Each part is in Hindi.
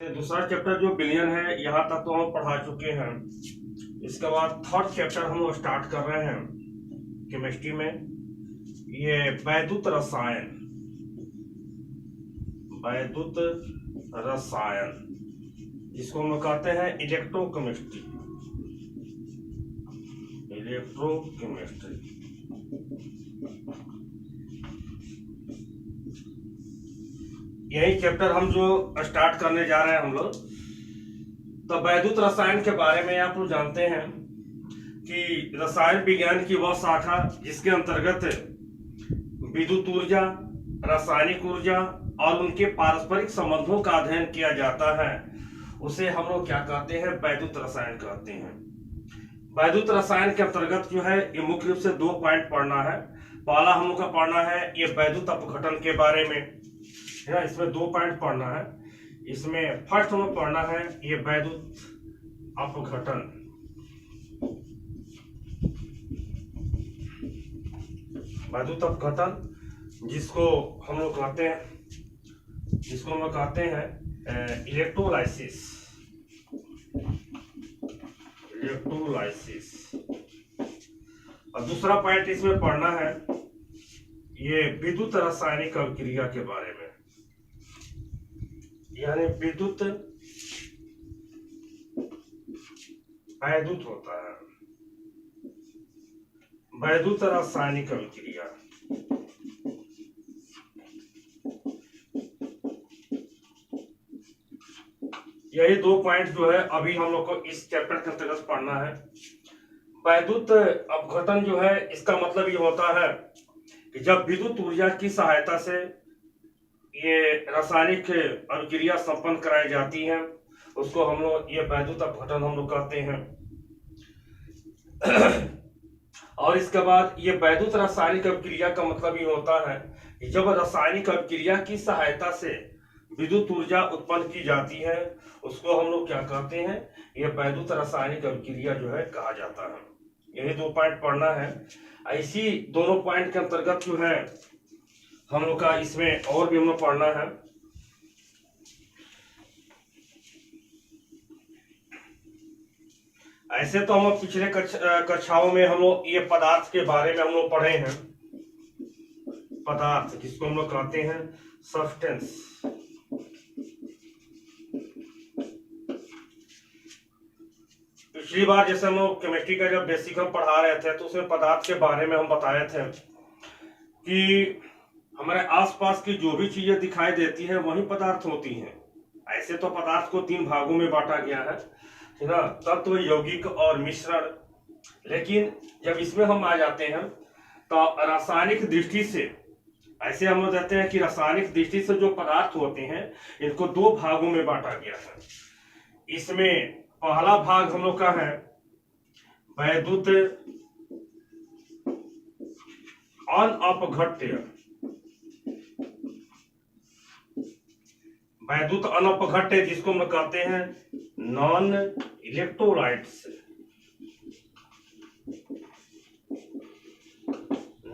दूसरा चैप्टर जो बिलियन है यहाँ तक तो हम पढ़ा चुके हैं। इसके बाद थर्ड चैप्टर हम लोग स्टार्ट कर रहे हैं केमिस्ट्री में। ये वैद्युत रसायन, वैद्युत रसायन जिसको हम लोग कहते हैं इलेक्ट्रोकेमिस्ट्री, इलेक्ट्रोकेमिस्ट्री। यही चैप्टर हम जो स्टार्ट करने जा रहे हैं हम लोग। तो वैद्युत रसायन के बारे में आप लोग जानते हैं कि रसायन विज्ञान की वह शाखा जिसके अंतर्गत विद्युत ऊर्जा, रासायनिक ऊर्जा और उनके पारस्परिक संबंधों का अध्ययन किया जाता है, उसे हम लोग क्या कहते हैं? वैद्युत रसायन कहते हैं। वैद्युत रसायन के अंतर्गत जो है ये मुख्य रूप से 2 पॉइंट पढ़ना है। पहला हम लोग का पढ़ना है ये वैद्युत अपघटन के बारे में, है, इसमें 2 पॉइंट पढ़ना है। इसमें फर्स्ट हम लोग पढ़ना है ये वैद्युत अपघटन। वैद्युत अपघटन जिसको हम लोग कहते हैं इलेक्ट्रोलाइसिस, इलेक्ट्रोलाइसिस। और दूसरा पॉइंट इसमें पढ़ना है ये विद्युत रासायनिक अभिक्रिया के बारे में, यानी विद्युत होता है, वैद्युत रासायनिक अभिक्रिया। यही 2 पॉइंट जो है अभी हम लोग को इस चैप्टर के अंतर्गत पढ़ना है। वैद्युत अपघटन जो है इसका मतलब ये होता है कि जब विद्युत ऊर्जा की सहायता से ये रासायनिक अभिक्रिया संपन्न कराई जाती है, उसको हम लोग ये वैद्युत अपघटन हम लोग कहते हैं। और इसके बाद ये वैद्युत रासायनिक अभिक्रिया का मतलब ये होता है कि जब रासायनिक अभिक्रिया की सहायता से विद्युत ऊर्जा उत्पन्न की जाती है, उसको हम लोग क्या कहते हैं? ये वैद्युत रासायनिक अभिक्रिया जो है कहा जाता है। यही 2 पॉइंट पढ़ना है। ऐसी दोनों पॉइंट के अंतर्गत जो है हम लोग का इसमें और भी हम लोग पढ़ना है। ऐसे तो हम पिछले कक्षाओं में हम लोग ये पदार्थ के बारे में हम लोग पढ़े हैं। पदार्थ जिसको हम लोग कहते हैं सब्सटेंस। पिछली बार जैसे हम लोग केमिस्ट्री का जब बेसिक हम पढ़ा रहे थे तो उसमें पदार्थ के बारे में हम बताए थे कि हमारे आसपास की जो भी चीजें दिखाई देती है वही पदार्थ होती हैं। ऐसे तो पदार्थ को 3 भागों में बांटा गया है ना, तत्व, यौगिक और मिश्रण। लेकिन जब इसमें हम आ जाते हैं तो रासायनिक दृष्टि से ऐसे हम लोग कहते हैं कि रासायनिक दृष्टि से जो पदार्थ होते हैं इनको 2 भागों में बांटा गया है। इसमें पहला भाग हम लोग का है वैद्युत अनअपघट्य, वैद्युत अनअपघट्य जिसको हम कहते हैं नॉन इलेक्ट्रोलाइट्स,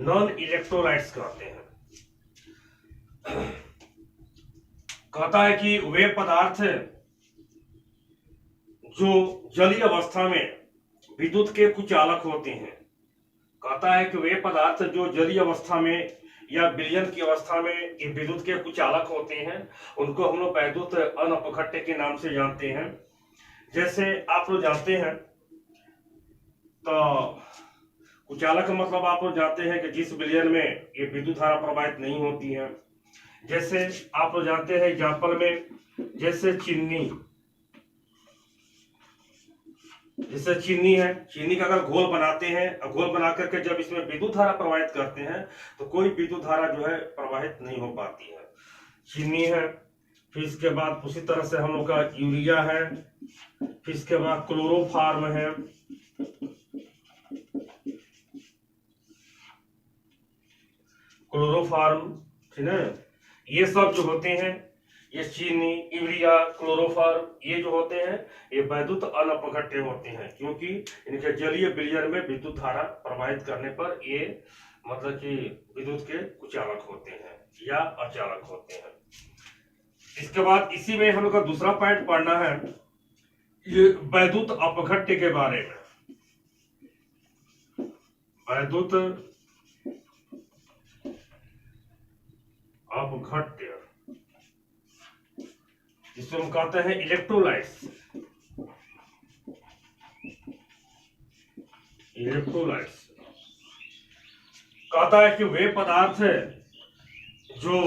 नॉन इलेक्ट्रोलाइट्स कहते हैं। कहता है कि वे पदार्थ जो जलीय अवस्था में विद्युत के कुचालक होते हैं, कहता है कि वे पदार्थ जो जलीय अवस्था में या विलयन की अवस्था में ये विद्युत के कुचालक होते हैं, उनको हम लोग वैद्युत अनअपघट्य के नाम से जानते हैं। जैसे आप लोग जानते हैं तो कुचालक का मतलब आप लोग जानते हैं कि जिस विलयन में ये विद्युत धारा प्रवाहित नहीं होती है। जैसे आप लोग जानते हैं एग्जाम्पल में, जैसे चीनी है, चीनी का अगर घोल बनाते हैं और घोल बना करके जब इसमें विद्युत धारा प्रवाहित करते हैं तो कोई विद्युत धारा जो है प्रवाहित नहीं हो पाती है। चीनी है। फिर इसके बाद उसी तरह से हम लोग का यूरिया है। फिर इसके बाद क्लोरोफार्म है। क्लोरोफार्म, ठीक है, ये सब जो होते हैं, ये चीनी, यूरिया, क्लोरोफार्म, ये जो होते हैं ये वैद्युत अनअपघट्य होते हैं, क्योंकि इनके जलीय विलयन में विद्युत धारा प्रवाहित करने पर ये मतलब कि विद्युत के कुचालक होते हैं या अचालक होते हैं। इसके बाद इसी में हम लोग का दूसरा पॉइंट पढ़ना है ये वैद्युत अपघट्य के बारे में। वैद्युत अपघट्य जिसको हम कहते हैं इलेक्ट्रोलाइट्स। इलेक्ट्रोलाइट्स कहता है कि वे पदार्थ जो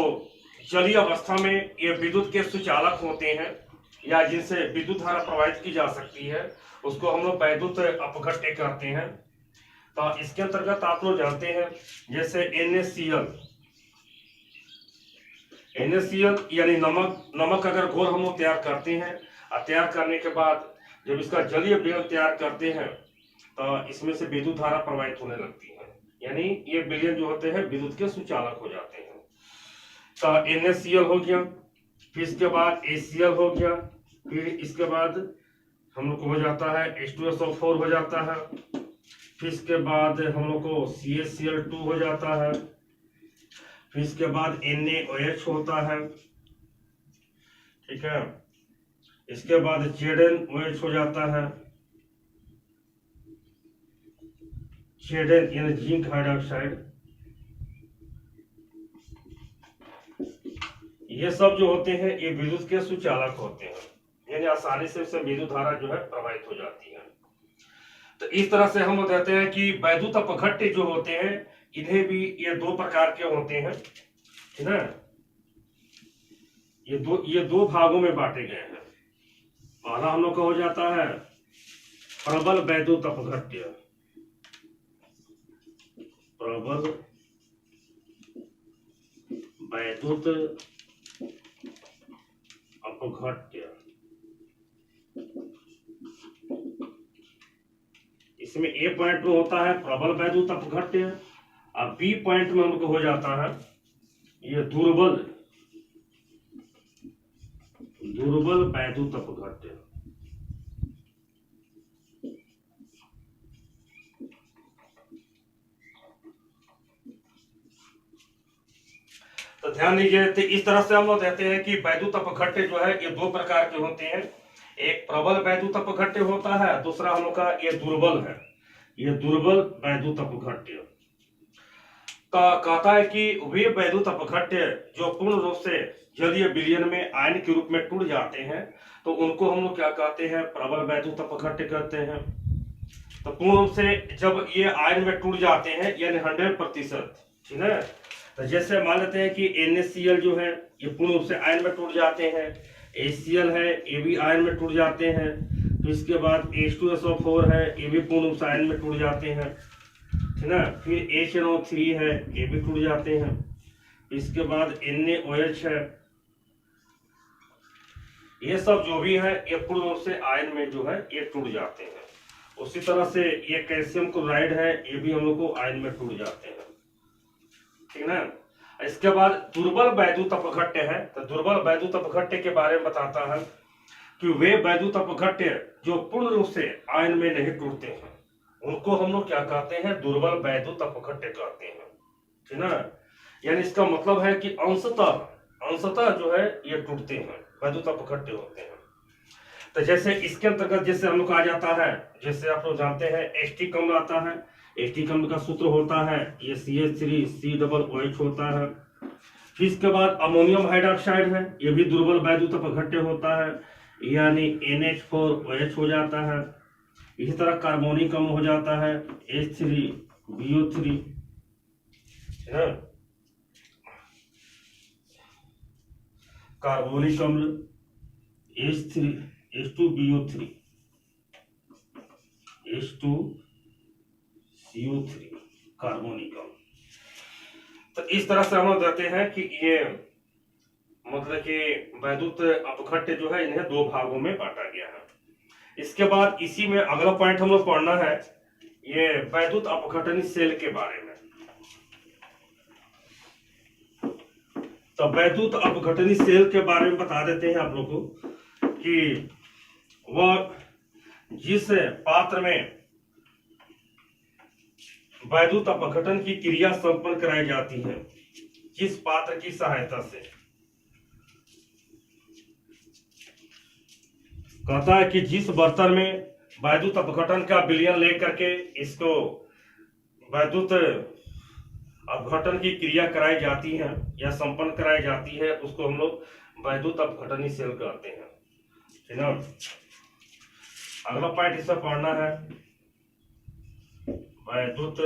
जलीय अवस्था में ये विद्युत के सुचालक होते हैं या जिनसे विद्युत धारा प्रवाहित की जा सकती है उसको हम लोग वैद्युत अपघट्य कहते हैं। तो इसके अंतर्गत आप लोग जानते हैं जैसे NaCl यानी नमक अगर घोल हम लोग तैयार करते हैं और तैयार करने के बाद जब इसका जलीय विलयन तैयार करते हैं तो इसमें से विद्युत धारा प्रवाहित होने लगती है, यानी ये विलयन जो होते हैं विद्युत के सुचालक हो जाते हैं। तो NaCl हो गया, फिर इसके बाद ACl हो गया, फिर इसके बाद हम लोग को हो जाता है H2SO4 हो जाता है, फिर इसके बाद हम लोग को CaCl2 हो जाता है, फिर इसके बाद NaOH होता है, ठीक है। इसके बाद ZnOH हो जाता है, Zn यानी जिंक हाइड्रोक्साइड। ये सब जो होते हैं ये विद्युत के सुचालक होते हैं, यानी आसानी से इससे विद्युत धारा जो है प्रवाहित हो जाती है। तो इस तरह से हम कहते हैं कि वैद्युत अपघट्य जो होते हैं इन्हें भी ये दो प्रकार के होते हैं, ठीक है। ये दो भागों में बांटे गए हैं। पहला हम लोग का हो जाता है प्रबल वैद्युत अपघट्य। प्रबल वैद्युत अपघट्य, इसमें ए पॉइंट में होता है प्रबल वैद्युत अपघट्य और बी पॉइंट में हमको हो जाता है ये दुर्बल वैद्युत अपघट्य। तो ध्यान दीजिए, तो इस तरह से हम लोग कहते हैं कि वैद्युत अपघट्य जो है ये दो प्रकार के होते हैं। एक प्रबल वैद्युत अपघट्य होता है, दूसरा हम लोग का ये दुर्बल है, ये दुर्बल वैद्युत अपघट्य। कहता है कि वे वैद्युत अपघट्य जो पूर्ण रूप से जलीय विलयन में आयन के रूप में टूट जाते हैं तो उनको हम लोग क्या कहते हैं, प्रबल वैद्युत अपघट्य कहते हैं। तो पूर्ण रूप से जब ये आयन में टूट जाते हैं यानी 100%, ठीक है। तो जैसे मान लेते हैं कि NaCl जो है ये पूर्ण रूप से आयन में टूट जाते हैं, ACl है ये भी आयन में टूट जाते हैं, तो इसके बाद H2SO4 है ये भी पूर्ण रूप से आयन में टूट जाते हैं, ठीक है। फिर HNO3 है ये भी टूट जाते हैं, इसके बाद NaOH है, ये सब जो भी है ये पूर्ण रूप से आयन में जो है ये टूट जाते हैं। उसी तरह से ये कैल्शियम क्लोराइड है ये भी हम लोग को आयन में टूट जाते हैं, ठीक है। इसके बाद दुर्बल वैद्युत अपघट्य है। तो दुर्बल वैद्युत अपघट्य के बारे में बताता है कि वे वैद्युत अपघट्य जो पूर्ण रूप से आयन में नहीं टूटते हैं उनको हम लोग क्या कहते हैं, दुर्बल वैद्युत अपघट्य कहते हैं, ठीक है। यानी इसका मतलब है कि अंशतः जो है ये टूटते हैं, वैद्युत अपघट्य होते हैं। तो जैसे इसके अंतर्गत जैसे हम लोग आ जाता है, जैसे आप लोग जानते हैं एस्टिक अम्ल आता है। एस्टिक अम्ल का सूत्र होता है ये CH3COOH होता है। फिर इसके बाद अमोनियम हाइड्रोक्साइड है ये भी दुर्बल वैद्युत अपघट्य होता है, यानी NH4OH हो जाता है। इसी तरह कार्बोनिक अम्ल हो जाता है H3BO3, है कार्बोनिक अम्ल H2BO3 H2CO3 कार्बोनिक अम्ल। तो इस तरह से हम लोग कहते हैं कि ये मतलब कि वैद्युत अपघट्य जो है इन्हें दो भागों में बांटा गया है। इसके बाद इसी में अगला पॉइंट हम लोग पढ़ना है ये वैद्युत अपघटनी सेल के बारे में। तो वैद्युत अपघटनी सेल के बारे में बता देते हैं आप लोग को कि वह जिस पात्र में वैद्युत अपघटन की क्रिया संपन्न कराई जाती है, जिस पात्र की सहायता से कहता है कि जिस बर्तन में वैद्युत अपघटन का विलयन लेकर के इसको वैद्युत अपघटन की क्रिया कराई जाती है या संपन्न कराई जाती है, उसको हम लोग वैद्युत अपघटनी सेल कहते हैं। ठीक है। अगला पॉइंट इसमें पढ़ना है, वैद्युत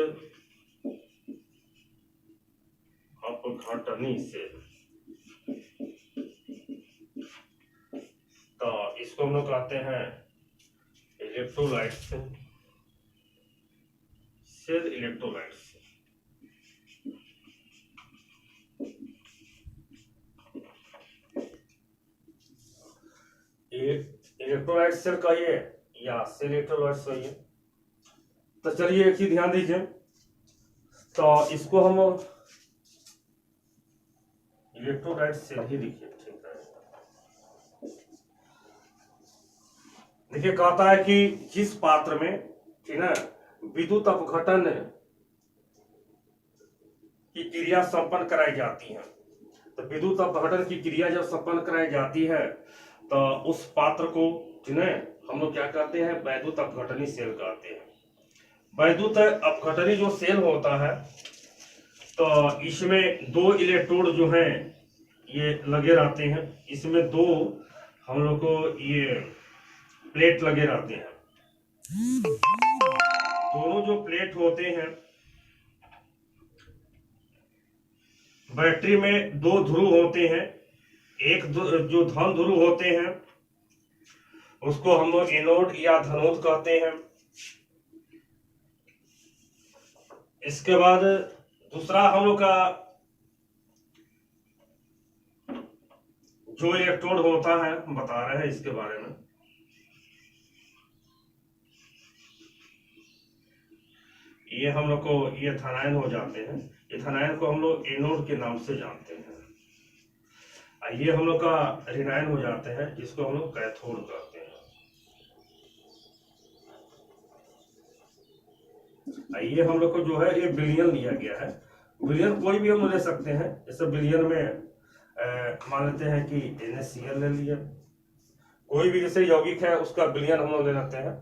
अपघटनी सेल। तो इसको हम लोग कहते हैं electrolyte cell, electrolyte cell. Electrolyte cell कहिए या सेल इलेक्ट्रोलाइट कहिए। तो चलिए एक ही ध्यान दीजिए, तो इसको हम इलेक्ट्रोलाइट सेल ही लिखिए, ठीक है। देखिए कहता है कि जिस पात्र में, ठीक है, विद्युत अपघटन की क्रिया संपन्न कराई जाती है, तो विद्युत अपघटन की क्रिया जब संपन्न कराई जाती है तो उस पात्र को, जिन्हें हम लोग क्या कहते हैं, वैद्युत अपघटनी सेल कहते हैं। वैद्युत अपघटनी जो सेल होता है, तो इसमें दो इलेक्ट्रोड जो हैं ये लगे रहते हैं। इसमें दो हम लोग को ये प्लेट लगे रहते हैं। दोनों जो प्लेट होते हैं, बैटरी में दो ध्रुव होते हैं। एक जो धन ध्रुव होते हैं उसको हम लोग एनोड या धनोद कहते हैं। इसके बाद दूसरा हम लोग का जो इलेक्ट्रोड होता है, बता रहे हैं इसके बारे में। ये हम लोग को ये एथानाइन हो जाते हैं। एथानाइन को हम लोग एनोड के नाम से जानते हैं। ये हम लोग का रिनाइन हो जाते हैं, जिसको हम लोग कैथोड कहते हैं। ये हम लोग को जो है ये बिलियन लिया गया है। बिलियन कोई भी हम ले सकते हैं, जैसे बिलियन में मान लेते हैं कि NaCl ले लिया। कोई भी जैसे यौगिक है उसका बिलियन हम लोग ले लेते हैं।